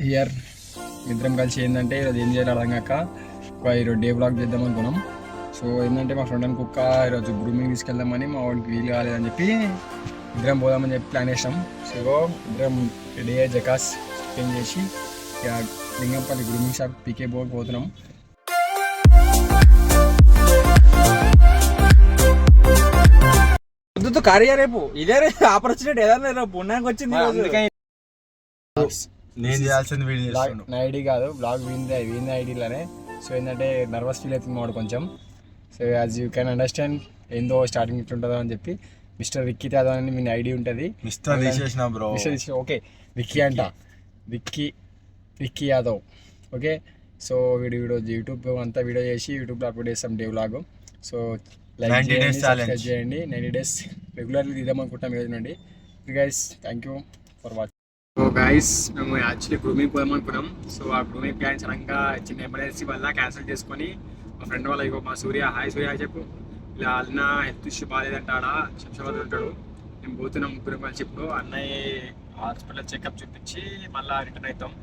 Here ఇద్దరం కలిసి ఏంటంటే ఈరోజు ఏం చేయాలి అర్థం కాక ఈరోజు డే బ్లాగ్ చేద్దాం అనుకున్నాం. సో ఏంటంటే మా ఫ్రెండ్ అని కుక్క ఈరోజు గ్రూమింగ్ తీసుకెళ్దామని మా వాడికి వీలు కాలేదని చెప్పి ఇద్దరం పోదామని చెప్పి ప్లాన్ చేసాం. సో ఇద్దరం డే జకాస్ స్పెండ్ చేసి ఇక లింగంపల్లి గ్రూమింగ్ షాప్ పీకే పోతున్నాం. కార్య రేపు ఇదే ఆపర్చునిటీ ఏదైనా రేపు ఉన్నానికి వచ్చింది. నేను చేయాల్సింది వీడియో నా ఐడి కాదు బ్లాగ్ వీంది ఐడిలోనే. సో ఏంటంటే నర్వస్ ఫీల్ అవుతుంది వాడు కొంచెం. So as you can understand ఏందో స్టార్టింగ్ ఇట్లుంటుందో అని చెప్పి మిస్టర్ విక్కీ యాదవ్ అని మీ ఐడి ఉంటుంది. మిస్టర్ తీసేసిన బ్రో. ఓకే విక్కీ అంట, Vicky Yadav. Okay so video YouTube అంతా వీడియో చేసి యూట్యూబ్లో అప్లోడ్ చేస్తాం డే వ్లాగ్. సో లైక్ చేయండి, సబ్స్క్రైబ్ చేయండి. 90 days రెగ్యులర్లీ తీద్దాం అనుకుంటాం ఈరోజు నుండి. Guys thank you for watching. So guys మేము యాక్చువల్లీ గ్రూమింగ్ పోదాం అనుకున్నాం. సో ఆ గ్రూమింగ్ ప్లాన్ సడన్గా చిన్న ఎమర్జెన్సీ వల్ల క్యాన్సిల్ చేసుకొని మా ఫ్రెండ్ వాళ్ళ ఇగో మా సూర్య హాయ్ చెప్పు ఇలా అన్న హెల్త్ ఇష్యూ బాగాలేదంట ఆడ శంషాబాద్ ఉంటాడు. మేము పోతున్నాం ముగ్గురు కలిసి. ఇప్పుడు అన్నయ్య హాస్పిటల్ చెకప్ చూపించి మళ్ళీ రిటర్న్ అవుతాం.